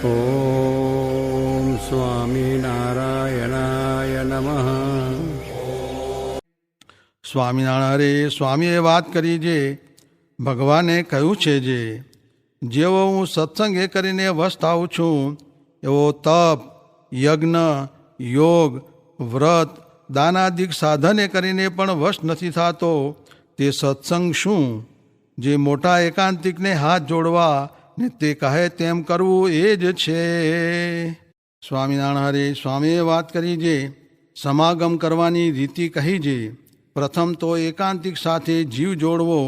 ઓમ સ્વામિનારાયણાય નમઃ. સ્વામિનારાયણ રે સ્વામીએ વાત કરી જે ભગવાને કહ્યું છે જેવો હું સત્સંગ કરીને વશ થાઉં છું એવો તપ, યજ્ઞ, યોગ, વ્રત, દાનાદિક સાધને કરીને પણ વશ નથી થતો. તે સત્સંગ શું? જે મોટા એકાંતિકને હાથ જોડવા ને તે કહે તેમ કરવું એ જ છે. સ્વામિનારાયણ રે સ્વામીએ વાત કરી જે સમાગમ કરવાની રીતિ કહી છે. પ્રથમ તો એકાંતિક સાથે જીવ જોડવો,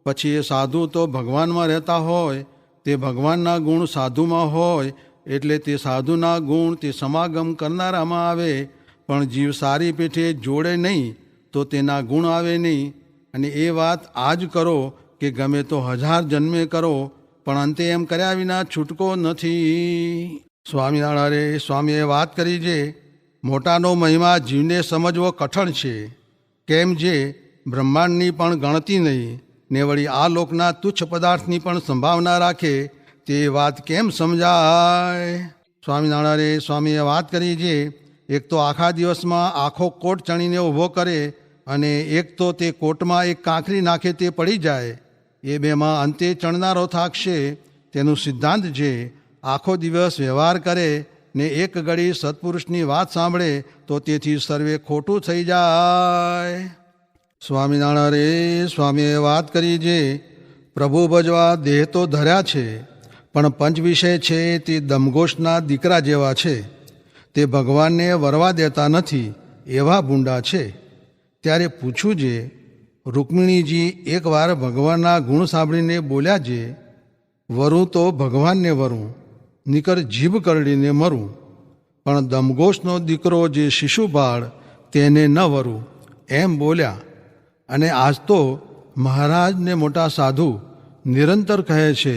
પછી એ સાધુ તો ભગવાનમાં રહેતા હોય, તે ભગવાનના ગુણ સાધુમાં હોય એટલે તે સાધુના ગુણ તે સમાગમ કરનારામાં આવે. પણ જીવ સારી પેઠે જોડે નહીં તો તેના ગુણ આવે નહીં. અને એ વાત આજ કરો કે ગમે તો 1000 જન્મે કરો, પણ અંતે એમ કર્યા વિના છૂટકો નથી. સ્વામિનારાયણ રે સ્વામીએ વાત કરી જે મોટાનો મહિમા જીવને સમજવો કઠણ છે. કેમ જે બ્રહ્માંડની પણ ગણતી નહીં ને વળી આ લોકના તુચ્છ પદાર્થની પણ સંભાવના રાખે, તે વાત કેમ સમજાય? સ્વામિનારાયણ રે સ્વામીએ વાત કરી જે એક તો આખા દિવસમાં આખો કોટ ચણીને ઊભો કરે અને એક તો તે કોટમાં એક કાંકરી નાખે તે પડી જાય. એ બેમાં અંતે ચણનારો થાકશે. તેનું સિદ્ધાંત છે આખો દિવસ વ્યવહાર કરે ને એક ઘડી સત્પુરુષની વાત સાંભળે તો તેથી સર્વે ખોટું થઈ જાય. સ્વામિનારાયણ રે સ્વામીએ વાત કરી જે પ્રભુ ભજવા દેહ તો ધર્યા છે, પણ પંચ વિષય છે તે દમઘોષના દીકરા જેવા છે. તે ભગવાનને વરવા દેતા નથી, એવા ભૂંડા છે. ત્યારે પૂછું જે રૂકમિણીજી એકવાર ભગવાનના ગુણ સાંભળીને બોલ્યા જે વરું તો ભગવાનને વરું, નીકર જીભ કરડીને મરું, પણ દમઘોષનો દીકરો જે શિશુપાળ તેને ન વરું, એમ બોલ્યા. અને આજ તો મહારાજને મોટા સાધુ નિરંતર કહે છે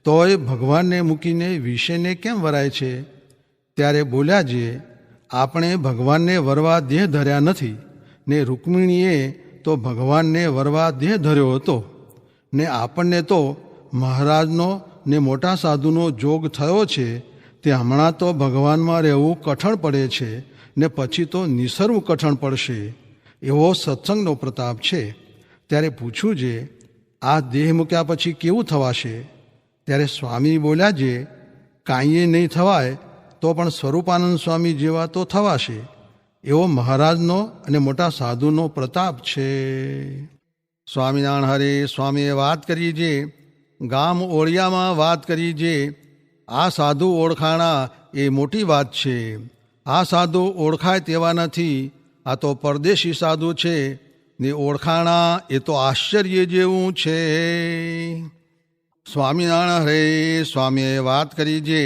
તોય ભગવાનને મૂકીને વિષયને કેમ વરાય છે? ત્યારે બોલ્યા જે આપણે ભગવાનને વરવા દેહ ધર્યા નથી ને રૂકમિણીએ તો ભગવાનને વરવા દેહ ધર્યો હતો ને આપણને તો મહારાજનો ને મોટા સાધુનો જોગ થયો છે. તે હમણાં તો ભગવાનમાં રહેવું કઠણ પડે છે ને પછી તો નિસરવું કઠણ પડશે. એવો સત્સંગનો પ્રતાપ છે. ત્યારે પૂછ્યું જે આ દેહ મૂક્યા પછી કેવું થવાશે? ત્યારે સ્વામી બોલ્યા જે કાંઈએ નહીં થવાય તો પણ સ્વરૂપાનંદ સ્વામી જેવા તો થવાશે. એવો મહારાજનો અને મોટા સાધુનો પ્રતાપ છે. સ્વામિનારાયણ હરે સ્વામીએ વાત કરી જે ગામ ઓળિયામાં વાત કરી જે આ સાધુ ઓળખાણા એ મોટી વાત છે. આ સાધુ ઓળખાય તેવા નથી, આ તો પરદેશી સાધુ છે ને ઓળખાણા એ તો આશ્ચર્ય જેવું છે. સ્વામિનારાયણ હરે સ્વામીએ વાત કરી જે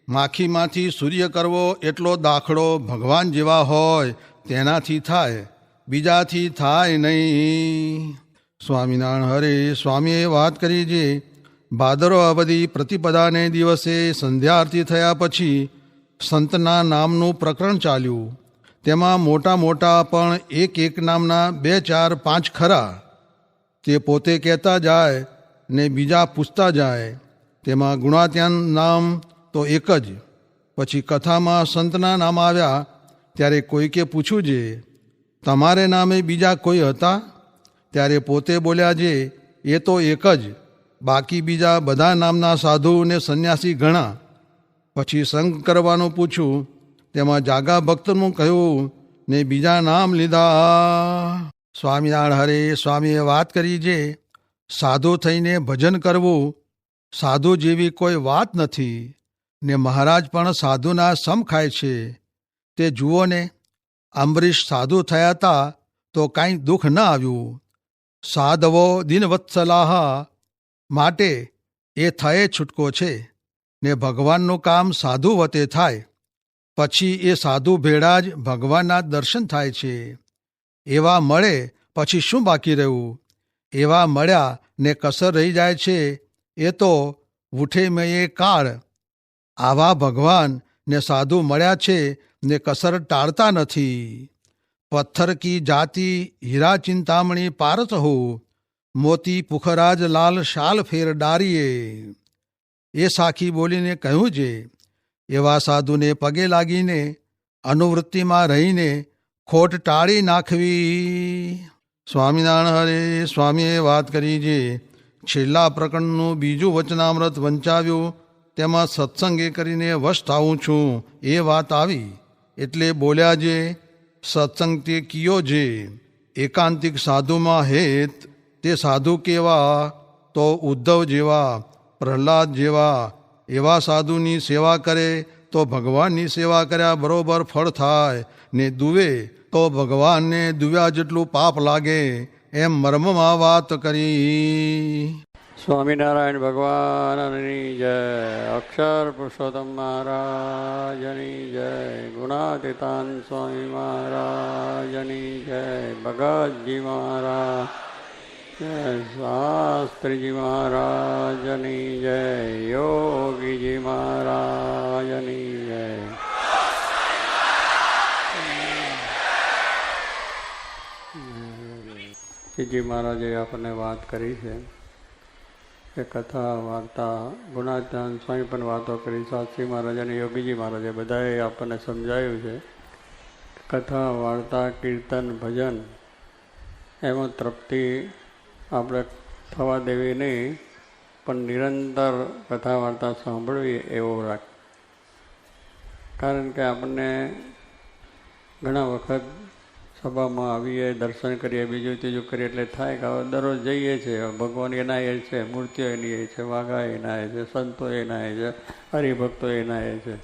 માખીમાંથી સૂર્ય કરવો એટલો દાખલો ભગવાન જેવા હોય તેનાથી થાય, બીજાથી થાય નહીં. સ્વામિનારાયણ હરે સ્વામીએ વાત કરી જે ભાદરો અવધિ પ્રતિપદાને દિવસે સંધ્યા આરતી થયા પછી સંતના નામનું પ્રકરણ ચાલ્યું. તેમાં મોટા મોટા પણ એક નામના 2, 4, 5 ખરા. તે પોતે કહેતા જાય ને બીજા પૂછતા જાય. તેમાં ગુણાત્યાન નામ તો એક જ. પછી કથામાં સંતના નામ આવ્યા ત્યારે કોઈકે પૂછ્યું જે તમારે નામે બીજા કોઈ હતા? ત્યારે પોતે બોલ્યા જે એ તો એક જ, બાકી બીજા બધા નામના સાધુ ને સંન્યાસી ઘણા. પછી સંગ કરવાનું પૂછ્યું, તેમાં જાગા ભક્તનું કહ્યું ને બીજા નામ લીધા. સ્વામિનારાયણ હરે સ્વામીએ વાત કરી જે સાધુ થઈને ભજન કરવું સાધુ જેવી કોઈ વાત નથી ને મહારાજ પણ સાધુના સમ ખાય છે. તે જુઓ ને અંબરીશ સાધુ થયા હતા તો કાંઈ દુઃખ ન આવ્યું. સાધવો દિનવત્સલાહ માટે એ થયે છૂટકો છે ને ભગવાનનું કામ સાધુ વતે થાય પછી એ સાધુ ભેળા જ ભગવાનના દર્શન થાય છે. એવા મળે પછી શું બાકી રહ્યું? એવા મળ્યા ને કસર રહી જાય છે એ તો ઉઠે મયે કાળ. આવા ભગવાન ને સાધુ મળ્યા છે ને કસર ટાળતા નથી. પથ્થર કી જાતિ હીરા ચિંતામણી પારસ હો, મોતી પુખરાજ લાલ શાલ ફેર ડારીએ. એ સાખી બોલીને કહ્યું છે, એવા સાધુને પગે લાગીને અનુવૃત્તિમાં રહીને ખોટ ટાળી નાખવી. સ્વામિનારાયણ હરે. સ્વામીએ વાત કરી છે, છેલ્લા પ્રકરણનું બીજું વચનામૃત વંચાવ્યું, તેમાં સત્સંગે કરીને વશ થાઉં છું એ વાત આવી. એટલે બોલ્યા જે સત્સંગ તે કિયો જે એકાંતિક સાધુમાં હેત. તે સાધુ કેવા? તો ઉદ્ધવ જેવા, પ્રહલાદ જેવા. એવા સાધુની સેવા કરે તો ભગવાનની સેવા કર્યા બરોબર ફળ થાય, ને દુવે તો ભગવાનને દુવ્યા જેટલું પાપ લાગે, એમ મર્મમાં વાત કરી. સ્વામિનારાયણ ભગવાનની જય. અક્ષર પુરુષોત્તમ મહારાજની જય. ગુણાતીતાન સ્વામી મહારાજની જય. ભગતજી મહારાજ જય. શાસ્ત્રીજી મહારાજની જય. યોગીજી મહારાજની જય. શ્રીજી મહારાજે આપણને વાત કરી છે કે કથા વાર્તા, ગુણાતીતાન સ્વામી પણ વાતો કરી, શાસ્ત્રી મહારાજ અને યોગીજી મહારાજે બધાએ આપણને સમજાવ્યું છે. કથા વાર્તા, કીર્તન, ભજન એમાં તૃપ્તિ આપણે થવા દેવી નહીં, પણ નિરંતર કથા વાર્તા સાંભળવી એવો રાખ. કારણ કે આપણને ઘણા વખત સભામાં આવીએ, દર્શન કરીએ, બીજું ત્રીજું કરીએ એટલે થાય કે હવે દરરોજ જઈએ છીએ, ભગવાન એના એ છે, મૂર્તિઓ એની એ છે, વાઘા એના એ છે, સંતો એના એ છે, હરિભક્તો એના એ છે,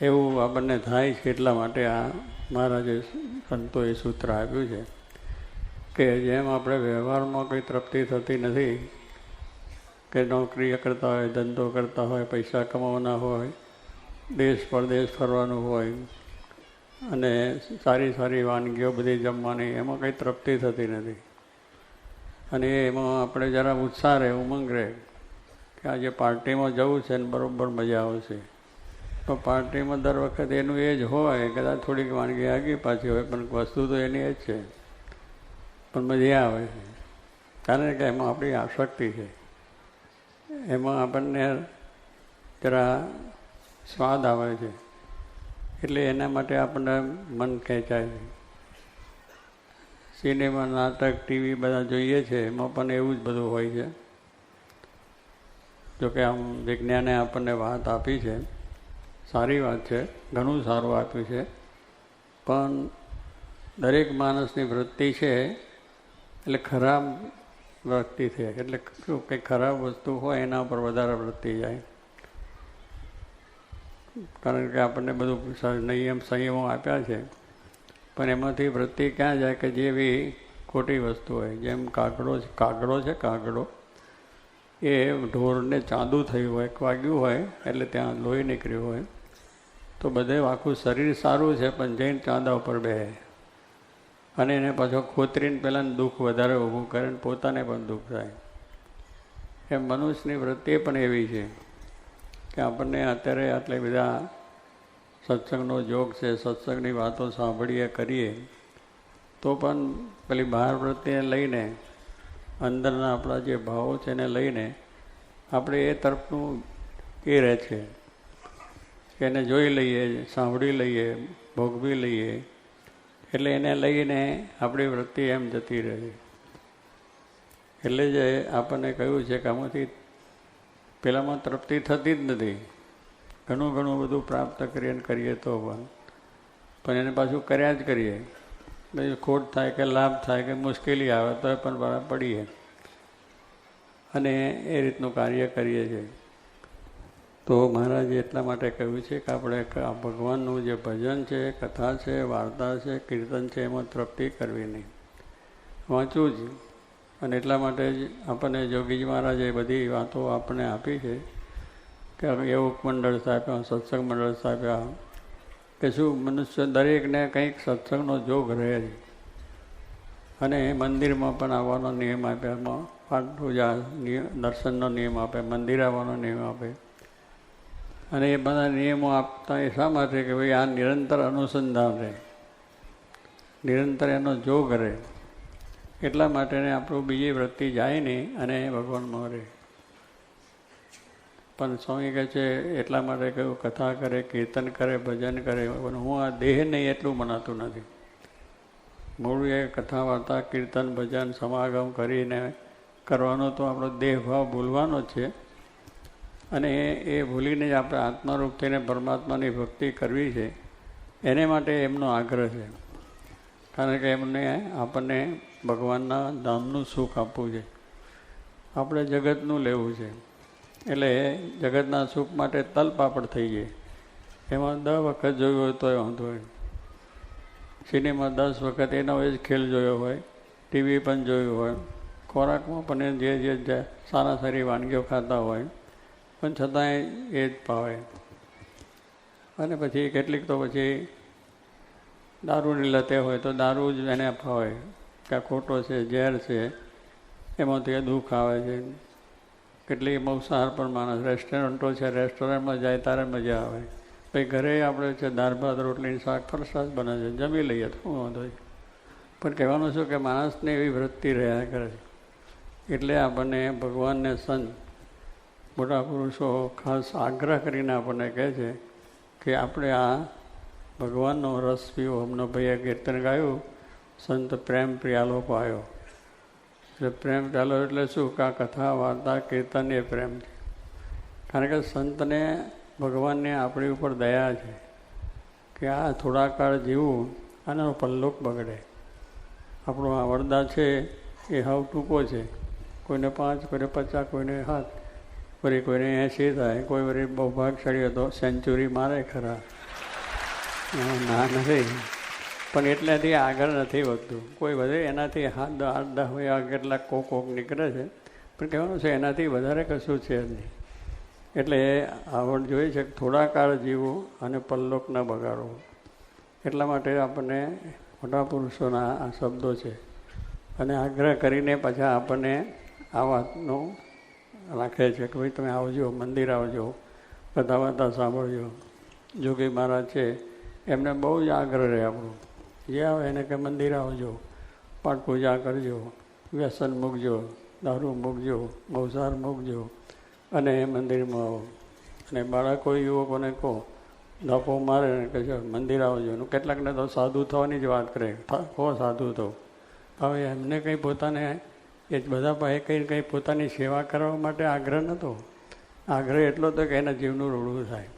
એવું આપણને થાય છે. એટલા માટે આ મહારાજે સંતોએ સૂત્ર આપ્યું છે કે જેમ આપણે વ્યવહારમાં કંઈ તૃપ્તિ થતી નથી, કે નોકરી કરતા હોય, ધંધો કરતા હોય, પૈસા કમાવાના હોય, દેશ પરદેશ ફરવાનું હોય, અને સારી સારી વાનગીઓ બધી જમવાની, એમાં કંઈ તૃપ્તિ થતી નથી. અને એમાં આપણે જરા ઉત્સાહ રહે, ઉમંગ રહે કે આજે પાર્ટીમાં જવું છે ને બરાબર મજા આવશે. તો પાર્ટીમાં દર વખત એનું એ જ હોય, કદાચ થોડીક વાનગી આગી પાછી હોય, પણ વસ્તુ તો એની એ જ છે, પણ મજા આવે છે. કારણ કે એમાં આપણી આસક્તિ છે, એમાં આપણને જરા સ્વાદ આવે છે, એટલે એના માટે આપણને મન ખેંચાય છે. સિનેમા, નાટક, ટીવી બધા જોઈએ છે, એમાં પણ એવું જ બધું હોય છે. જોકે આમ વિજ્ઞાને આપણને વાત આપી છે, સારી વાત છે, ઘણું સારું આપ્યું છે. પણ દરેક માણસની વૃત્તિ છે એટલે ખરાબ વૃત્તિ છે, એટલે શું કંઈ ખરાબ વસ્તુ હોય એના ઉપર વધારે વૃત્તિ જાય. કારણ કે આપણને બધું નિયમ સંયમો આપ્યા છે, પણ એમાંથી વૃત્તિ ક્યાં જાય કે જેવી ખોટી વસ્તુ હોય. જેમ કાગડો છે, કાગડો એ ઢોરને ચાંદુ થયું હોય, વાગ્યું હોય એટલે ત્યાં લોહી નીકળ્યું હોય, તો બધે આખું શરીર સારું છે, પણ જઈને ચાંદા ઉપર બેસે અને એને પાછો ખોતરીને પહેલાં દુઃખ વધારે ઊભું કરે ને પોતાને પણ દુઃખ થાય. એમ મનુષ્યની વૃત્તિ પણ એવી છે કે આપણને અત્યારે આટલે બધા સત્સંગનો જોગ છે, સત્સંગની વાતો સાંભળીએ કરીએ, તો પણ પેલી બહાર વૃત્તિને લઈને, અંદરના આપણા જે ભાવો છે એને લઈને આપણે એ તરફનું એ રહે છે કે એને જોઈ લઈએ, સાંભળી લઈએ, ભોગવી લઈએ, એટલે એને લઈને આપણી વૃત્તિ એમ જતી રહે. એટલે જ આપણને કહ્યું છે કે આમાંથી પેલામાં તૃપ્તિ થતી જ નથી. ઘણું બધું પ્રાપ્ત કરીએ તો પણ એને પાછું કર્યા જ કરીએ, પછી ખોટ થાય કે લાભ થાય કે મુશ્કેલી આવે તો પણ બરાબર પડીએ અને એ રીતનું કાર્ય કરીએ છીએ. તો મહારાજે એટલા માટે કહ્યું છે કે આપણે આ ભગવાનનું જે ભજન છે, કથા છે, વાર્તા છે, કીર્તન છે, એમાં તૃપ્તિ કરવી નહીં, વાંચવું જ. અને એટલા માટે જ આપણને જોગીજી મહારાજે બધી વાતો આપણને આપી છે કે યોગ મંડળ સ્થાપ્યા, સત્સંગ મંડળ સ્થાપ્યા, કે શું મનુષ્ય દરેકને કંઈક સત્સંગનો જોગ રહે છે. અને મંદિરમાં પણ આવવાનો નિયમ આપ્યા, એમાં પાઠ પૂજા દર્શનનો નિયમ આપે, મંદિર આવવાનો નિયમ આપે. અને એ બધા નિયમો આપતા એ શા માટે કે ભાઈ આ નિરંતર અનુસંધાન રહે, નિરંતર એનો જોગ રહે, એટલા માટે આપણું બીજી વૃત્તિ જાય નહીં અને ભગવાનમાં રહે. પણ સ્વામી કહે છે એટલા માટે કહ્યું કથા કરે, કીર્તન કરે, ભજન કરે, પણ હું આ દેહ નહીં એટલું મનાતું નથી. મૂળ એ કથા વાર્તા કીર્તન ભજન સમાગમ કરીને કરવાનો તો આપણો દેહ ભાવ ભૂલવાનો જ છે, અને એ ભૂલીને જ આપણે આત્મારૂપ થઈને પરમાત્માની ભક્તિ કરવી છે. એને માટે એમનો આગ્રહ છે, કારણ કે એમને આપણને ભગવાનના ધામનું સુખ આપવું છે, આપણે જગતનું લેવું છે. એટલે જગતના સુખ માટે તલપાપડ થઈ જાય. એમાં 10 વખત જોયું હોય તોય વાંધો હોય, સિનેમા 10 વખત એનો જ ખેલ જોયો હોય, ટીવી પણ જોયું હોય, ખોરાકમાં પણ જે સારા સારી વાનગીઓ ખાતા હોય, પણ છતાંય એ જ ભાવે. અને પછી કેટલીક તો પછી દારૂની લતે હોય તો દારૂ જ એને ભાવે, કે ખોટો છે, ઝેર છે, એમાંથી દુઃખ આવે છે. કેટલીક માંસાહાર પણ માણસ, રેસ્ટોરન્ટો છે, રેસ્ટોરન્ટમાં જાય ત્યારે મજા આવે. પછી ઘરે આપણે છે દાળ ભાત રોટલી શાક ફરસાદ બને છે, જમી લઈએ તો શું વાંધો છે. પણ કહેવાનું શું કે માણસને એવી વૃત્તિ રહ્યા કરે છે. એટલે આપણને ભગવાનને સંત મોટા પુરુષો ખાસ આગ્રહ કરીને આપણને કહે છે કે આપણે આ ભગવાનનો રસ પીવો. હમણાં ભાઈએ કીર્તન ગાયું, સંત પ્રેમ પ્રિયાલો પાયો. એટલે પ્રેમ પ્યાલો એટલે શું કે આ કથા વાર્તા કીર્તન એ પ્રેમ છે. કારણ કે સંતને ભગવાનને આપણી ઉપર દયા છે કે આ થોડા કાળ જીવવું અને પલ્લોક બગડે. આપણો આ વરદા છે એ હાવ ટૂંકો છે, કોઈને 5, કોઈને 50, કોઈને 7, વળી કોઈને 80 થાય, કોઈ વળી બહુ ભાગશાળી હતો સેન્ચુરી મારે ખરા, ના નથી, પણ એટલાથી આગળ નથી વધતું. કોઈ વધે એનાથી 8-10 હોય કેટલાક કોક નીકળે છે, પણ કહેવાનું છે એનાથી વધારે કશું છે જ નહીં. એટલે આવડ જોઈએ છે કે થોડા કાળ જીવવું અને પલ્લોક ન બગાડવો. એટલા માટે આપણને મોટા પુરુષોના આ શબ્દો છે, અને આગ્રહ કરીને પાછા આપણને આ વાતનો રાખે છે કે ભાઈ તમે આવજો, મંદિર આવજો, કથા વાર્તા સાંભળજો. જોગી મહારાજ છે એમને બહુ જ આગ્રહ રહે આપણો, જે આવે એને કે મંદિર આવજો, પાઠ પૂજા કરજો, વ્યસન મૂકજો, દારૂ મૂકજો, બહુસાર મૂકજો અને મંદિરમાં આવો. અને બાળકો યુવકોને કહો, ધક્કો મારે ને કહે છે મંદિર આવજો. કેટલાકને તો સાધુ થવાની જ વાત કરે, કહો સાધુ થો. હવે એમને કંઈ પોતાને એ બધા પાસે કંઈ પોતાની સેવા કરવા માટે આગ્રહ નહોતો. આગ્રહ એટલો હતો કે એના જીવનું રૂડું થાય,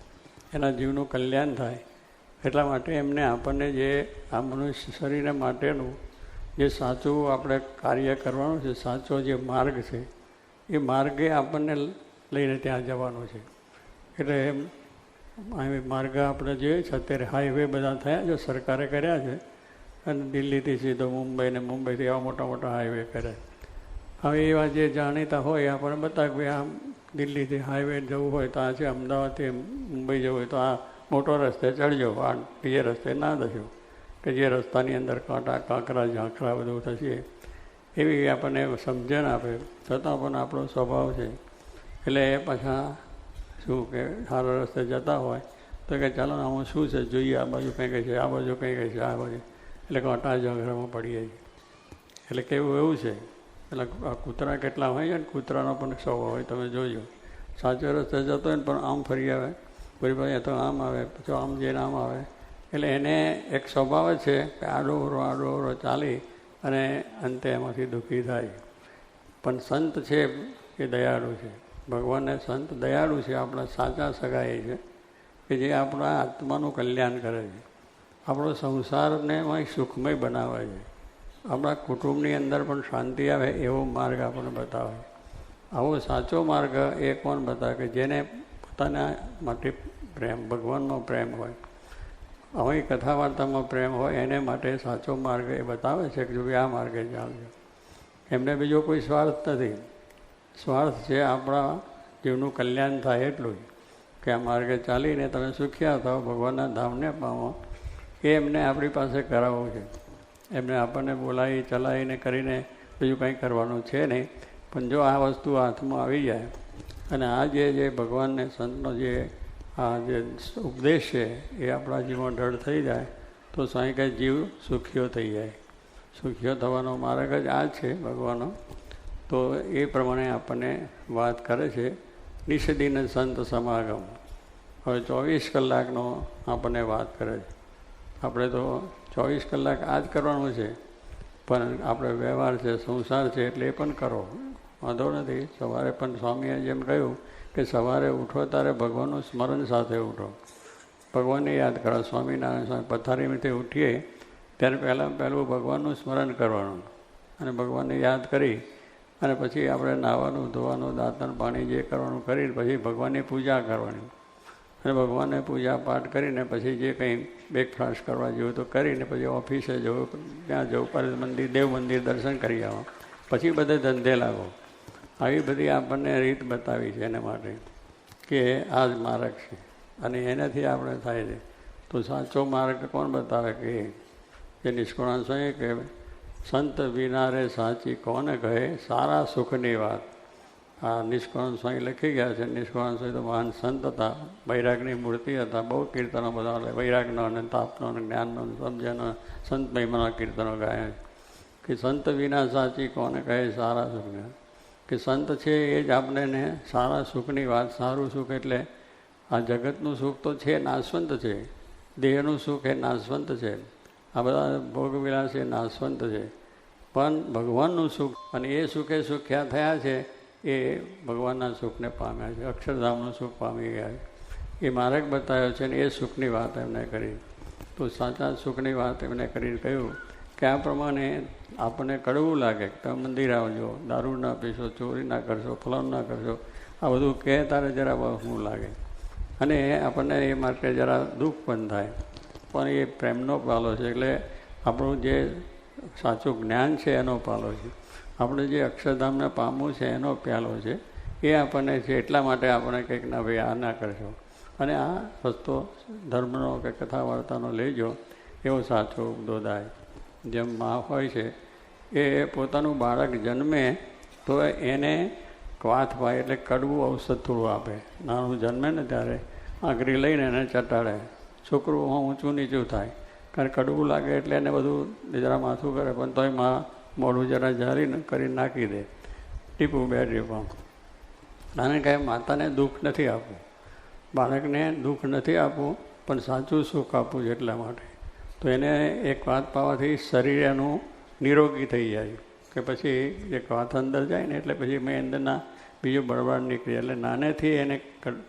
એના જીવનું કલ્યાણ થાય. એટલા માટે એમને આપણને જે આ મનુષ્ય શરીર માટેનું જે સાચું આપણે કાર્ય કરવાનું છે, સાચો જે માર્ગ છે, એ માર્ગે આપણને લઈને ત્યાં જવાનું છે. એટલે માર્ગ આપણે જોઈએ છે અત્યારે હાઈવે બધા થયા છે, સરકારે કર્યા છે, અને દિલ્હીથી સીધો મુંબઈ ને મુંબઈથી એવા મોટા મોટા હાઈવે કર્યા. હવે એવા જે જાણીતા હોય આપણને બતાવે કે આમ દિલ્હીથી હાઈવે જવું હોય તો આ છે, અમદાવાદથી મુંબઈ જવું હોય તો આ મોટો રસ્તે ચડજો, આ બીજે રસ્તે ના જશો, કે જે રસ્તાની અંદર કાંટા કાંકરા ઝાંખરા બધું થશે. એવી આપણને સમજણ આપે, છતાં પણ આપણો સ્વભાવ છે. એટલે એ પાછા શું કે સારા રસ્તે જતા હોય તો કે ચાલો આમાં શું છે જોઈએ, આ બાજુ કંઈ કહે છે, આ બાજુ કંઈ કહે છે, આ બાજુ, એટલે કાંટા ઝાંખરામાં પડીએ છીએ. એટલે કેવું એવું છે. એટલે આ કૂતરા કેટલા હોય છે ને, કૂતરાનો પણ સ્વભાવ હોય, તમે જોજો. સાચો રસ્તે જતો હોય ને પણ આમ ફરી આવે, ફરી ભાઈ તો આમ આવે, પછી આમ જઈને આમ આવે. એટલે એને એક સ્વભાવ છે કે આડો ચાલી અને અંતે એમાંથી દુઃખી થાય. પણ સંત છે એ દયાળુ છે. ભગવાનને સંત દયાળુ છે, આપણા સાચા સગાઈ છે કે જે આપણા આત્માનું કલ્યાણ કરે છે, આપણો સંસારને સુખમય બનાવે છે, આપણા કુટુંબની અંદર પણ શાંતિ આવે એવો માર્ગ આપણને બતાવે. આવો સાચો માર્ગ એ કોણ બતાવે કે જેને પોતાના માટે પ્રેમ, ભગવાનનો પ્રેમ હોય, આવી કથા વાર્તામાં પ્રેમ હોય, એને માટે સાચો માર્ગ એ બતાવે છે કે જો આ માર્ગે ચાલજો. એમને બીજો કોઈ સ્વાર્થ નથી. સ્વાર્થ છે આપણા જીવનું કલ્યાણ થાય એટલું જ, કે આ માર્ગે ચાલીને તમે સુખ્યા થાઓ, ભગવાનના ધામને પામો, એ એમને આપણી પાસે કરાવવું છે. એમને આપણને બોલાવી ચલાવીને કરીને બીજું કંઈ કરવાનું છે નહીં. પણ જો આ વસ્તુ હાથમાં આવી જાય અને આ જે ભગવાનને સંતનો જે આ જે ઉપદેશ છે એ આપણા જીવનમાં દૃઢ થઈ જાય તો સાંઈ કંઈ જીવ સુખીઓ થઈ જાય. સુખીઓ થવાનો માર્ગ જ આ છે ભગવાનનો. તો એ પ્રમાણે આપણને વાત કરે છે નિષદિન સંત સમાગમ. હવે 24 કલાકનો આપણને વાત કરે છે. આપણે તો 24 કલાક આ જ કરવાનું છે, પણ આપણે વ્યવહાર છે, સંસાર છે, એટલે એ પણ કરો, વાંધો નથી. સવારે પણ સ્વામીએ જેમ કહ્યું કે સવારે ઉઠો ત્યારે ભગવાનનું સ્મરણ સાથે ઉઠો, ભગવાનને યાદ કરો. સ્વામિનારાયણ સ્વામી પથારીમાંથી ઉઠીએ ત્યારે પહેલું ભગવાનનું સ્મરણ કરવાનું અને ભગવાનને યાદ કરી અને પછી આપણે નાહવાનું, ધોવાનું, દાંતણ પાણી જે કરવાનું કરીને પછી ભગવાનની પૂજા કરવાની અને ભગવાનને પૂજા પાઠ કરીને પછી જે કંઈ બ્રેકફાસ્ટ કરવા જેવું તો કરીને પછી ઓફિસે જવું, ત્યાં જવું, પર મંદિર, દેવ મંદિર દર્શન કરી આવો, પછી બધે ધંધે લાગો. આવી બધી આપણને રીત બતાવી છે એના માટે કે આ જ માર્ગ છે અને એનાથી આપણે થાય છે. તો સાચો માર્ગ કોણ બતાવે કે જે નિષ્કુળાનંદ સ્વામી કે સંત વિના રે સાચી કોને કહે સારા સુખની વાત. આ નિષ્કુળાનંદ સ્વામી લખી ગયા છે. નિષ્કુળાનંદ સ્વામી તો મહાન સંત હતા, વૈરાગની મૂર્તિ હતા. બહુ કીર્તનો બધા વૈરાગનો અને તાપનો અને જ્ઞાનનો સમજનો સંત મહિમાના કીર્તનો ગાયા કે સંત વિના સાચી કોને કહે સારા સુખની. કે સંત છે એ જ આપણને સારા સુખની વાત. સારું સુખ એટલે આ જગતનું સુખ તો છે, નાશવંત છે. દેહનું સુખ એ નાશવંત છે. આ બધા ભોગવિલાસ એ નાશવંત છે. પણ ભગવાનનું સુખ અને એ સુખે સુખ્યા થયા છે એ ભગવાનના સુખને પામ્યા છે, અક્ષરધામનું સુખ પામી ગયા છે. એ માર્ગ બતાવ્યો છે ને એ સુખની વાત એમને કરી. તો સાચા સુખની વાત એમને કરીને કહ્યું કે આ પ્રમાણે આપણને કડવું લાગે કે તમે મંદિર આવજો, દારૂ ના પીશો, ચોરી ના કરશો, ફલાણ ના કરશો, આ બધું કહે તારે જરા શું લાગે અને આપણને એ માટે જરા દુઃખ પણ થાય. પણ એ પ્રેમનો પાલો છે, એટલે આપણું જે સાચું જ્ઞાન છે એનો પાલો છે, આપણે જે અક્ષરધામને પામવું છે એનો પ્યાલો છે. એ આપણને છે એટલા માટે આપણે કંઈક ના ભાઈ આ ના કરશો અને આ રસ્તો ધર્મનો કે કથા વાર્તાનો લેજો, એવો સાચો ઉપદો થાય. જેમ મા હોય છે એ પોતાનું બાળક જન્મે તો એને ક્વાથ પાય એટલે કડવું ઔષધ થોડું આપે. નાનું જન્મે ને ત્યારે આંગળી લઈને એને ચટાડે. છોકરું ઊંચું નીચું થાય કારણ કડવું લાગે એટલે એને બધું જરા માથું કરે, પણ તોય માં મોઢું જરા જારી કરી નાખી દે, ટીપું બે ટીપા. કારણ કે માતાને દુઃખ નથી આપવું, બાળકને દુઃખ નથી આપવું, પણ સાચું સુખ આપવું છે એટલા માટે. તો એને એક વાત પાવાથી શરીર એનું નિરોગી થઈ જાય કે પછી એક વાત અંદર જાય ને એટલે પછી મેં અંદરના બીજું બળવાડ નીકળી. એટલે નાનેથી એને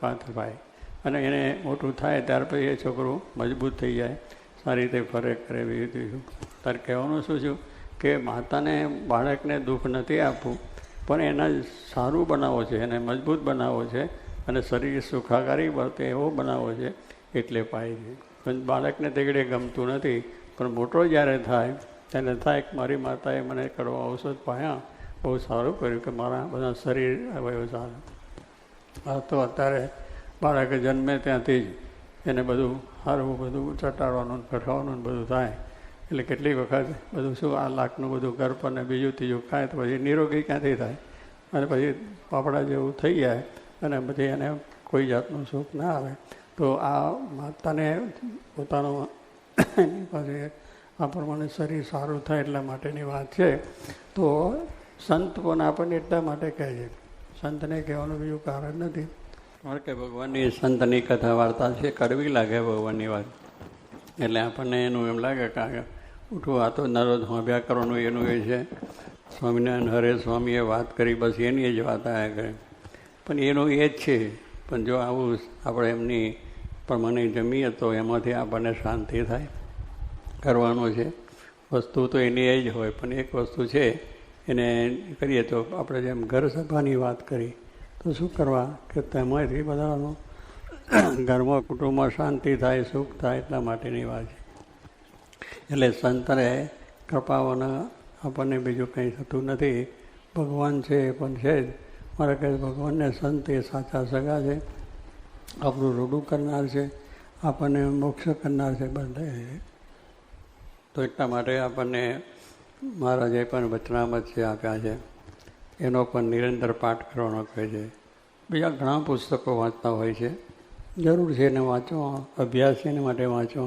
વાત પાય અને એને મોટું થાય ત્યાર પછી એ છોકરું મજબૂત થઈ જાય, સારી રીતે ફરે કરે. બીજું તારે કહેવાનું શું છું કે માતાને બાળકને દુઃખ નથી આપવું, પણ એને સારું બનાવવો છે, એને મજબૂત બનાવવો છે અને શરીર સુખાકારી વર્તે એવો બનાવવો છે એટલે પાય છે. પણ બાળકને તેગડે ગમતું નથી, પણ મોટો જ્યારે થાય ત્યારે થાય કે મારી માતાએ મને કડવા ઔષધ પાયા, બહુ સારું કર્યું કે મારા બધા શરીર અવયવ સારા. આ તો અત્યારે બાળક જન્મે ત્યાંથી જ એને બધું સારું બધું ચટાડવાનું કઠવાનું બધું થાય. એટલે કેટલીક વખત બધું શું આ લાખનું બધું ગર્ભ અને બીજું ત્રીજું ખાય તો પછી નિરોગી ક્યાંથી થાય અને પછી પાપડા જેવું થઈ જાય અને પછી એને કોઈ જાતનું સુખ ના આવે. તો આ માતાને પોતાનું એની પાસે આ પ્રમાણે શરીર સારું થાય એટલા માટેની વાત છે. તો સંત પણ આપણને એટલા માટે કહે છે, સંતને કહેવાનું બીજું કારણ નથી. કારણ કે ભગવાનની સંતની કથા વાર્તા છે, કડવી લાગે ભગવાનની વાત એટલે આપણને એનું એમ લાગે કે ઉઠવું આ તો નરોજ હોંભ્યા કરવાનું એનું એ છે. સ્વામિનારાયણ હરે સ્વામીએ વાત કરી બસ એની જ વાત આવ્યા કરે, પણ એનું એ જ છે. પણ જો આવું આપણે એમની પ્રમાણે જમીએ તો એમાંથી આપણને શાંતિ થાય. કરવાનું છે વસ્તુ તો એની એ જ હોય, પણ એક વસ્તુ છે એને કરીએ તો આપણે જેમ ઘર સભાની વાત કરી તો શું કરવા કે તેમાંથી બધાનો ઘરમાં કુટુંબમાં શાંતિ થાય, સુખ થાય એટલા માટેની વાત છે. એટલે સંતને કૃપાઓના આપણને બીજું કંઈ થતું નથી. ભગવાન છે એ પણ છે જ. મારે કહે ભગવાનને સંત એ સાચા સગા છે, આપણું રૂડું કરનાર છે, આપણને મોક્ષ કરનાર છે બધે. તો એટલા માટે આપણને મહારાજે પણ વચનામત છે આપ્યા છે, એનો પણ નિરંતર પાઠ કરવાનો કહે છે. બીજા ઘણા પુસ્તકો વાંચતા હોય છે, જરૂર છે એને વાંચો, અભ્યાસ છે એના માટે વાંચો,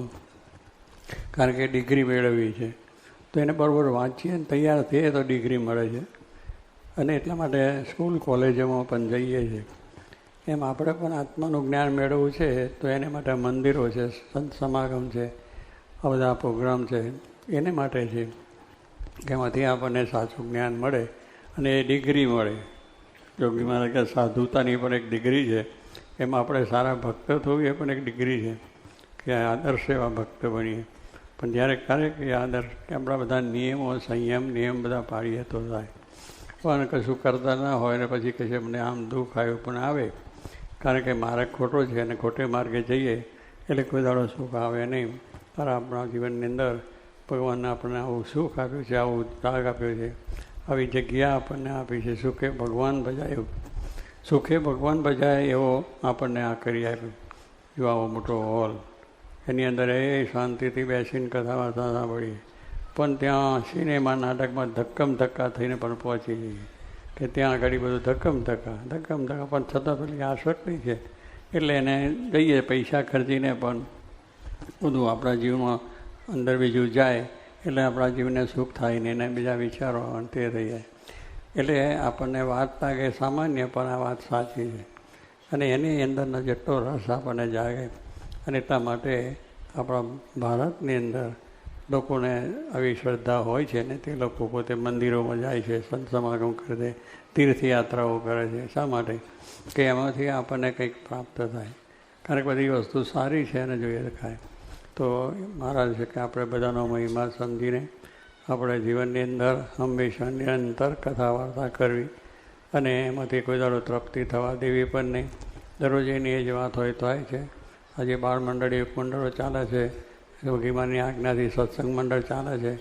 કારણ કે ડિગ્રી મેળવવી છે તો એને બરાબર વાંચીએ ને તૈયાર થઈએ તો ડિગ્રી મળે છે. અને એટલા માટે સ્કૂલ કોલેજોમાં પણ જઈએ છીએ એમ આપણે પણ આત્માનું જ્ઞાન મેળવવું છે તો એને માટે મંદિરો છે, સંત સમાગમ છે, આ બધા પ્રોગ્રામ છે, એને માટે છે કે એમાંથી આપણને સાચું જ્ઞાન મળે અને એ ડિગ્રી મળે. યોગી મહારાજ કે સાધુતાની પણ એક ડિગ્રી છે, એમાં આપણે સારા ભક્ત થવું એ પણ એક ડિગ્રી છે કે આદર્શ એવા ભક્ત બનીએ. પણ જ્યારે ક્યારેક એ આદર્શ કે આપણા બધા નિયમો, સંયમ, નિયમ બધા પાડીએ તો થાય. પણ કશું કરતા ના હોય ને પછી કહેશે મને આમ દુઃખ આવ્યું પણ આવે, કારણ કે માર્ગ ખોટો છે અને ખોટે માર્ગે જઈએ એટલે કોઈ દાડો સુખ આવે નહીં. પણ આપણા જીવનની અંદર ભગવાનને આપણને આવું સુખ આપ્યું છે, આવું ત્યાગ આપ્યો છે, આવી જગ્યા આપણને આપી છે. સુખે ભગવાન ભજાય, સુખે ભગવાન ભજાય એવો આપણને આ કરી આપ્યું. જો આવો મોટો હોલ, એની અંદર એ શાંતિથી બેસીને કથા વાર્તા સાંભળીએ. પણ ત્યાં સિનેમા નાટકમાં ધક્કમ ધક્કા થઈને પણ પહોંચી જઈએ કે ત્યાં આગળ બધું ધક્કમ ધક્કા પણ છતાં પેલી આસક્તિ છે એટલે એને જઈએ પૈસા ખર્ચીને, પણ બધું આપણા જીવમાં અંદર બીજું જાય એટલે આપણા જીવને સુખ થાય ને એને બીજા વિચારો તે થઈ જાય. એટલે આપણને વાત લાગે સામાન્ય, પણ આ વાત સાચી છે અને એની અંદરનો જેટલો રસ આપણને જાગે. અને એટલા માટે આપણા ભારતની અંદર લોકોને આવી શ્રદ્ધા હોય છે ને તે લોકો પોતે મંદિરોમાં જાય છે, સંત સમાગમ કરે છે, તીર્થયાત્રાઓ કરે છે. શા માટે? કે એમાંથી આપણને કંઈક પ્રાપ્ત થાય. કારણ કે બધી વસ્તુ સારી છે અને જોઈએ દેખાય. તો મહારાજ છે કે આપણે બધાનો મહિમા સમજીને આપણે જીવનની અંદર હંમેશા નિરંતર કથા વાર્તા કરવી અને એમાંથી કોઈ દાડો તૃપ્તિ થવા દેવી પણ નહીં. દરરોજ એની એ જ વાત હોય થાય છે. આજે બાળ મંડળ, એક મંડળો ચાલે છે, યોગીમાની આજ્ઞાથી સત્સંગ મંડળ ચાલે છે.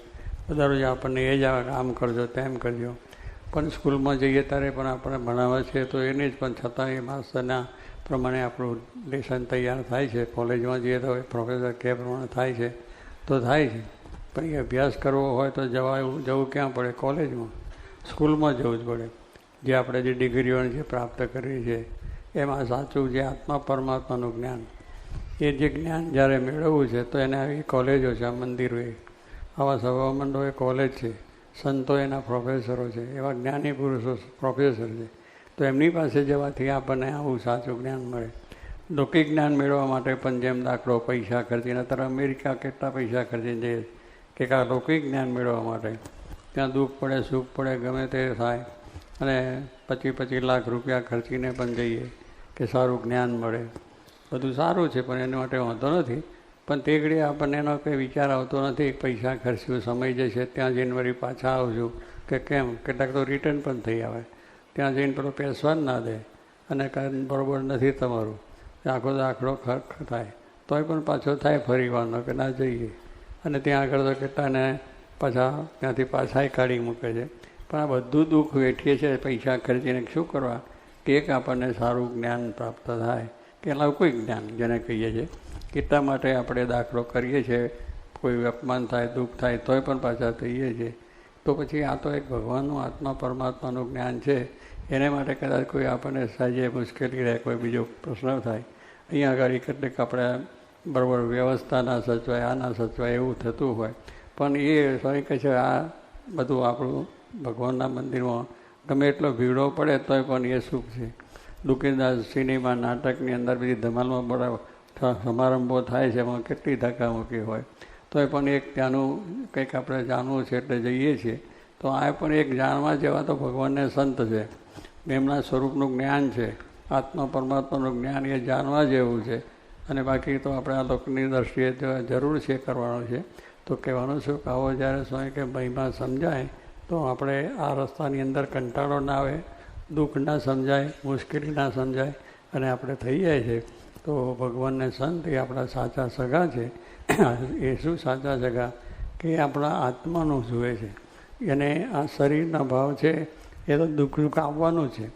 બધા રોજ આપણને એ જ આવે આમ કરજો તેમ કરજો. પણ સ્કૂલમાં જઈએ ત્યારે પણ આપણે ભણાવે છે તો એને જ, પણ છતાં એ માસ્તરના પ્રમાણે આપણું લેસન તૈયાર થાય છે. કોલેજમાં જઈએ તો પ્રોફેસર કે પ્રમાણે થાય છે તો થાય છે. પણ એ અભ્યાસ કરવો હોય તો જવું ક્યાં પડે? કોલેજમાં, સ્કૂલમાં જવું જ પડે. જે આપણે જે ડિગ્રીઓને જે પ્રાપ્ત કરવી છે એમાં સાચું જે આત્મા પરમાત્માનું જ્ઞાન, એ જે જ્ઞાન જ્યારે મેળવવું છે તો એને આવી કોલેજો છે, આ મંદિરોએ, આવા સભા મંડળો એ કોલેજ છે, સંતો એના પ્રોફેસરો છે, એવા જ્ઞાની પુરુષો પ્રોફેસર છે. તો એમની પાસે જવાથી આપણને આવું સાચું જ્ઞાન મળે. લૌકિક જ્ઞાન મેળવવા માટે પણ જેમ દાખલો પૈસા ખર્ચીને, અત્યારે અમેરિકા કેટલા પૈસા ખર્ચીને જઈએ કે આ લૌકિક જ્ઞાન મેળવવા માટે. ત્યાં દુઃખ પડે, સુખ પડે, ગમે તે થાય અને 25 લાખ રૂપિયા ખર્ચીને પણ જઈએ કે સારું જ્ઞાન મળે. બધું સારું છે પણ એના માટે વાંધો નથી. પણ તે ઘડીએ આપણને એનો કંઈ વિચાર આવતો નથી. પૈસા ખર્ચ્યું, સમય જશે, ત્યાં જઈને વળી પાછા આવશું કે કેમ. કેટલાક તો રિટર્ન પણ થઈ આવે. ત્યાં જઈને પેલો પેસવા જ ના દે અને કાંઈ બરાબર નથી તમારું, આખો દાખલો ખર્ચ થાય તોય પણ પાછો થાય ફરીવાનો કે ના જઈએ. અને ત્યાં આગળ તો કેટલાને પાછા ત્યાંથી પાછાય કાઢી મૂકે છે. પણ આ બધું દુઃખ વેઠીએ છીએ પૈસા ખર્ચીને. શું કરવા? કે એક આપણને સારું જ્ઞાન પ્રાપ્ત થાય કે લૌકિક જ્ઞાન જેને કહીએ છીએ. એટલા માટે આપણે દાખલો કરીએ છીએ. કોઈ અપમાન થાય, દુઃખ થાય તોય પણ પાછા થઈએ છીએ. તો પછી આ તો એક ભગવાનનું, આત્મા પરમાત્માનું જ્ઞાન છે. એને માટે કદાચ કોઈ આપણને સહેજે મુશ્કેલી રહે, કોઈ બીજો પ્રશ્ન થાય, અહીંયા આગળ કેટલીક આપણે બરાબર વ્યવસ્થા ના સચવાય, આ ના સચવાય એવું થતું હોય. પણ એ સ્વામી કહે છે આ બધું આપણું ભગવાનના મંદિરમાં ગમે એટલો ભીડો પડે તોય પણ એ સુખ છે. દુકાનદાર સિનેમા નાટકની અંદર બધી ધમાલમાં બરાબર સમારંભો થાય છે, એમાં કેટલી ધક્કા મૂકી હોય તોય પણ એક ત્યાંનું કંઈક આપણે જાણવું છે એટલે જઈએ છીએ. તો આ પણ એક જાણવા જેવા તો ભગવાનને સંત છે, એમના સ્વરૂપનું જ્ઞાન છે, આત્મા પરમાત્માનું જ્ઞાન એ જાણવા જેવું છે. અને બાકી તો આપણે આ લોકની દ્રષ્ટિએ જરૂર છે કરવાનું છે. તો કહેવાનું શું કે આવો જ્યારે સ્વામી કે મહિમા સમજાય તો આપણે આ રસ્તાની અંદર કંટાળો ના આવે, દુઃખ ના સમજાય, મુશ્કેલી ના સમજાય અને આપણે થઈ જાય છે. તો ભગવાનને સંત એ આપણા સાચા સગા છે. એ શું સાચા સગા? કે આપણા આત્માનું જુએ છે. એને આ શરીરના ભાવ છે એ તો દુઃખ આવવાનું છે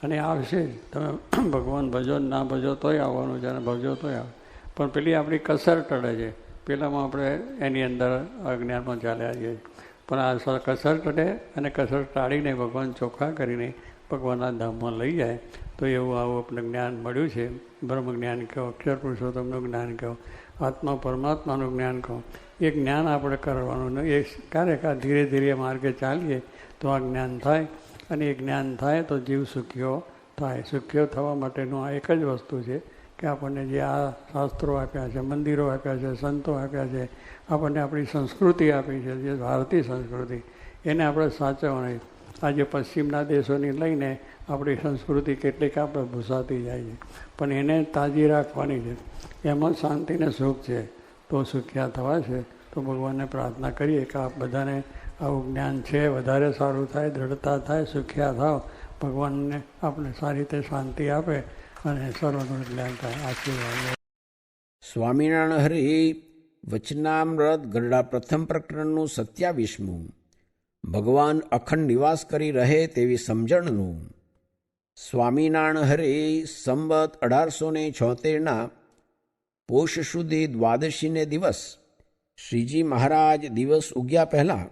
અને આવશે જ. તમે ભગવાન ભજો ના ભજો તોય આવવાનું છે અને ભજો તોય આવે. પણ પેલી આપણી કસર ટળે છે. પેલામાં આપણે એની અંદર અજ્ઞાનમાં ચાલ્યા જઈએ. પણ આ કસર ટળે અને કસર ટાળીને ભગવાન ચોખ્ખા કરીને ભગવાનના ધામમાં લઈ જાય. તો એવું આવું આપણે જ્ઞાન મળ્યું છે. બ્રહ્મ જ્ઞાન કહો, અક્ષર પુરુષોત્તમનું જ્ઞાન કહો, આત્મા પરમાત્માનું જ્ઞાન કહો, એ જ્ઞાન આપણે કરવાનું. એ ક્યારેક ધીરે ધીરે માર્ગે ચાલીએ તો આ જ્ઞાન થાય અને એ જ્ઞાન થાય તો જીવ સુખીઓ થાય. સુખ્યો થવા માટેનું આ એક જ વસ્તુ છે કે આપણને જે આ શાસ્ત્રો આપ્યા છે, મંદિરો આપ્યા છે, સંતો આપ્યા છે, આપણને આપણી સંસ્કૃતિ આપી છે, જે ભારતીય સંસ્કૃતિ, એને આપણે સાચવવાની. આજે પશ્ચિમના દેશોની લઈને આપણી સંસ્કૃતિ કેટલીક આપણે ભૂસાતી જાય છે, પણ એને તાજી રાખવાની છે. એમાં શાંતિ ને સુખ છે, તો સુખ્યા થવા છે. તો ભગવાનને પ્રાર્થના કરીએ કે આપ બધાને આવું જ્ઞાન છે, વધારે સારું થાય, દ્રઢતા થાય, સુખ્યા થાવ, ભગવાનને આપણે સારી રીતે શાંતિ આપે અને સર્વનું જ્ઞાન થાય. આશીર્વાદ. સ્વામિનારાયણ હરિ વચનામૃત ગરડા પ્રથમ પ્રકરણનું 27મું. ભગવાન અખંડ નિવાસ કરી રહે તેવી સમજણનું. સ્વામિનારાયણ હરિ સંવત 1876ના પોષ સુધી દ્વાદશીને દિવસ શ્રીજી મહારાજ દિવસ ઉગ્યા પહેલાં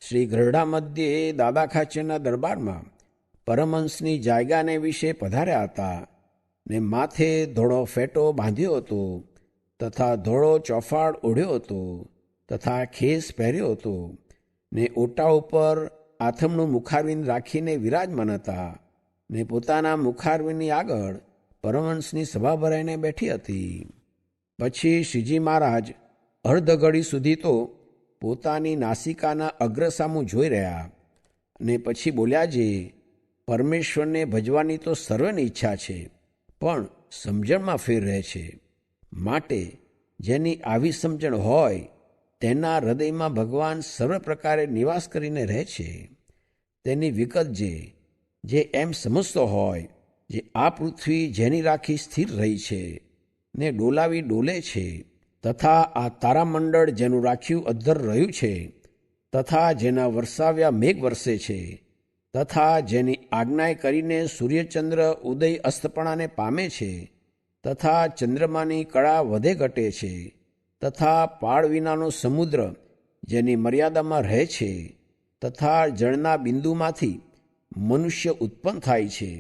શ્રી ગરડા મધ્યે દાદા ખાચરના દરબારમાં પરમહંસની જાયગાને વિશે પધાર્યા હતા ને માથે ધોળો ફેટો બાંધ્યો હતો તથા ધોળો ચોફાડ ઓઢ્યો હતો તથા ખેસ પહેર્યો હતો ને ઓટા ઉપર આથમણું મુખારવિંદ રાખીને વિરાજમાન હતા ને પોતાના મુખારવિંદની આગળ પરમહંસની સભા ભરાઈને બેઠી હતી. પછી શ્રીજી મહારાજ અર્ધ ઘડી સુધી તો પોતાની નાસિકાના અગ્રસામું જોઈ રહ્યા ને પછી બોલ્યા, જે પરમેશ્વરને ભજવાની તો સર્વની ઈચ્છા છે, પણ સમજણમાં ફેર રહે છે. માટે જેની આવી સમજણ હોય તેના હૃદયમાં ભગવાન સર્વ પ્રકારે નિવાસ કરીને રહે છે. તેની વિગત જે એમ સમજતો હોય જે આ પૃથ્વી જેની રાખી સ્થિર રહી છે ને ડોલાવી ડોલે છે, તથા આ તારામંડળ જેનું રાખ્યું અધ્ધર રહ્યું છે, તથા જેના વરસાવ્યા મેઘ વરસે છે, તથા જેની આજ્ઞાએ કરીને સૂર્યચંદ્ર ઉદય અસ્તપણાને પામે છે, તથા ચંદ્રમાની કળા વધે ઘટે છે, તથા પાળ વિનાનો સમુદ્ર જેની મર્યાદામાં રહે છે, તથા જળના બિંદુમાંથી મનુષ્ય ઉત્પન્ન થાય છે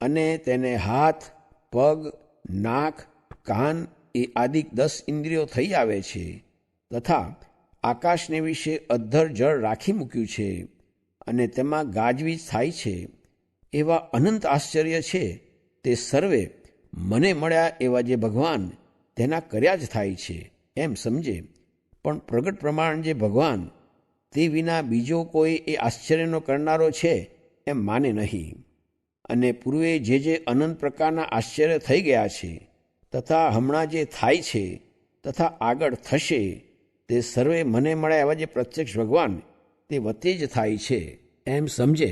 અને તેને હાથ, પગ, નાક, કાન એ આદિક 10 ઇન્દ્રિયો થઈ આવે છે, તથા આકાશને વિશે અધ્ધર જળ રાખી મૂક્યું છે અને તેમાં ગાજવીજ થાય છે, એવા અનંત આશ્ચર્ય છે. તે સર્વે મને મળ્યા એવા જે ભગવાન તેના કર્યા જ થાય છે એમ સમજે. પણ પ્રગટ પ્રમાણ જે ભગવાન તે વિના બીજો કોઈ એ આશ્ચર્યનો કરનારો છે એમ માને નહીં. અને પૂર્વે જે અનંત પ્રકારના આશ્ચર્ય થઈ ગયા છે, તથા હમણાં જે થાય છે, તથા આગળ થશે, તે સર્વે મને મળ્યા એવા જે પ્રત્યક્ષ ભગવાન તે વતે જ થાય છે એમ સમજે.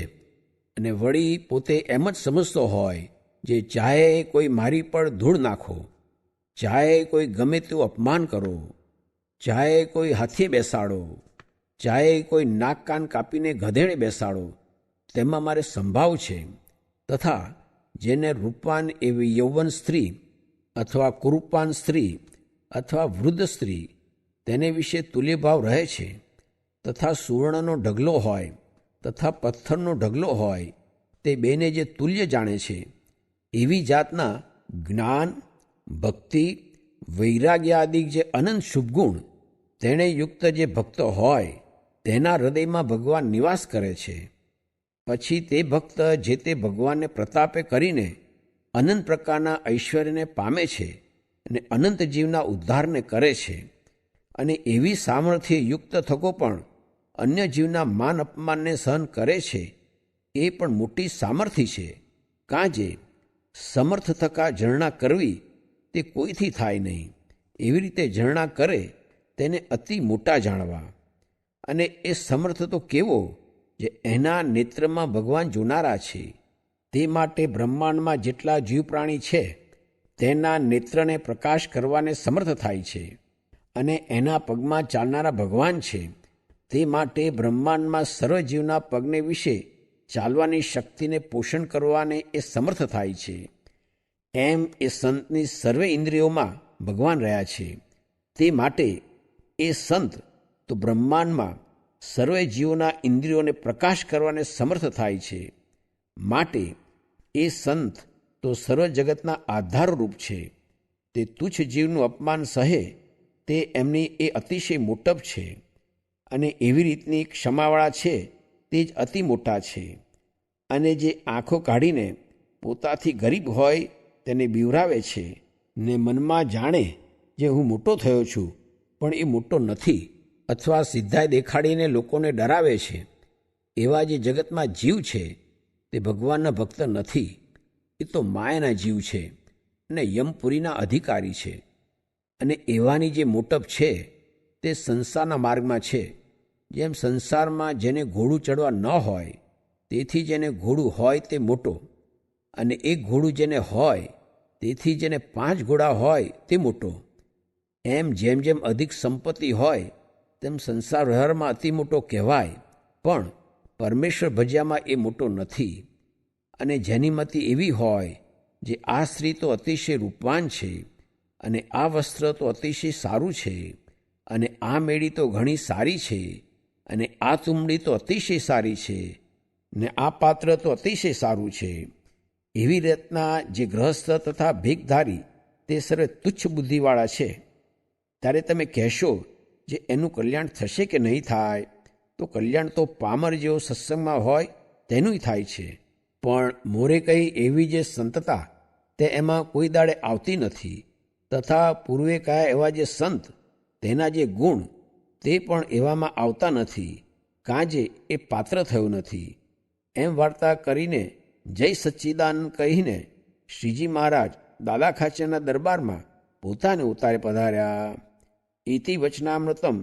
અને વળી પોતે એમ જ સમજતો હોય જે ચાહે કોઈ મારી પર ધૂળ નાખો, ચાહે કોઈ ગમે તેવું અપમાન કરો, ચાહે કોઈ હાથીએ બેસાડો, ચાહે કોઈ નાક કાન કાપીને ગધેડે બેસાડો, તેમાં મારે સંભાવ છે. તથા જેને રૂપવાન એવી યૌવન સ્ત્રી અથવા કુરૂપાન સ્ત્રી અથવા વૃદ્ધ સ્ત્રી તેને વિશે તુલ્યભાવ રહે છે, તથા સુવર્ણનો ઢગલો હોય તથા પથ્થરનો ઢગલો હોય, તે બેને જે તુલ્ય જાણે છે, એવી જાતના જ્ઞાન, ભક્તિ, વૈરાગ્ય આદિક જે અનંત શુભગુણ તેણે યુક્ત જે ભક્ત હોય તેના હૃદયમાં ભગવાન નિવાસ કરે છે. પછી તે ભક્ત જે તે ભગવાનને પ્રતાપે કરીને અનંત પ્રકારના ઐશ્વર્યને પામે છે અને અનંત જીવના ઉદ્ધારને કરે છે. અને એવી સામર્થ્ય યુક્ત થકો પણ અન્ય જીવના માન અપમાનને સહન કરે છે, એ પણ મોટી સામર્થ્ય છે. કાંજે સમર્થ થકા ઝરણા કરવી તે કોઈથી થાય નહીં. એવી રીતે ઝરણા કરે તેને અતિ મોટા જાણવા. અને એ સમર્થ તો કેવો જે એના નેત્રમાં ભગવાન જોનારા છે. તે માટે બ્રહ્માંડમાં જેટલા જીવ પ્રાણી છે તેના નેત્રને પ્રકાશ કરવાને સમર્થ થાય છે. અને એના પગમાં ચાલનારા ભગવાન છે, તે માટે બ્રહ્માંડમાં સર્વજીવના પગને વિશે ચાલવાની શક્તિને પોષણ કરવાને એ સમર્થ થાય છે. એમ એ સંતની સર્વે ઇન્દ્રિયોમાં ભગવાન રહ્યા છે. તે માટે એ સંત તો બ્રહ્માંડમાં સર્વે જીવોના ઇન્દ્રિયોને પ્રકાશ કરવાને સમર્થ થાય છે. માટે એ સંત તો સર્વ જગતના આધારરૂપ છે. તે તુચ્છ જીવનું અપમાન સહે તે એમની એ અતિશય મોટપ છે. અને એવી રીતની ક્ષમાવાળા છે તે જ અતિ મોટા છે. અને જે આંખો કાઢીને પોતાથી ગરીબ હોય તેને બીવરાવે છે ને મનમાં જાણે જે હું મોટો થયો છું પણ એ મોટો નથી, અથવા સિદ્ધાઈ દેખાડીને લોકોને ડરાવે છે, એવા જે જગતમાં જીવ છે તે ભગવાનના ભક્ત નથી. એ તો માયાના જીવ છે અને યમપુરીના અધિકારી છે. અને એવાની જે મોટપ છે તે સંસારના માર્ગમાં છે. જેમ સંસારમાં જેને ઘોડું ચડવા ન હોય તેથી જેને ઘોડું હોય તે મોટો, અને એક ઘોડું જેને હોય તેથી જેને 5 ઘોડા હોય તે મોટો. એમ જેમ જેમ અધિક સંપત્તિ હોય તેમ સંસાર વ્યવહારમાં અતિ મોટો કહેવાય, પણ પરમેશ્વર ભજ્યામાં એ મોટો નથી. અને જેની મતિ એવી હોય જે આ સ્ત્રી તો અતિશય રૂપવાન છે, અને આ વસ્ત્ર તો અતિશય સારું છે, અને આ મેળી તો ઘણી સારી છે, અને આ તુંબડી તો અતિશય સારી છે, ને આ પાત્ર તો અતિશય સારું છે, એવી રીતના જે ગ્રહસ્થ તથા ભેખધારી તે સર્વે તુચ્છ બુદ્ધિવાળા છે, ત્યારે તમે કહેશો જે એનું કલ્યાણ થશે કે નહીં થાય? તો કલ્યાણ તો પામર જેવો સત્સંગમાં હોય તેનું થાય છે. પણ મોરે કહી એવી જે સંતતા તે એમાં કોઈ દાડે આવતી નથી, તથા પૂર્વે કયા એવા જે સંત તેના જે ગુણ તે પણ એવામાં આવતા નથી, કાંજે એ પાત્ર થયું નથી. એમ વાર્તા કરીને જય સચ્ચિદાનંદ કહીને શ્રીજી મહારાજ દાદા ખાચરના દરબારમાં પોતાને ઉતારે પધાર્યા. ઇતિ વચનામૃતમ.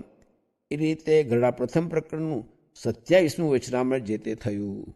એ રીતે ગરડા પ્રથમ પ્રકરણનું 27મું વચનામૃત જે તે થયું.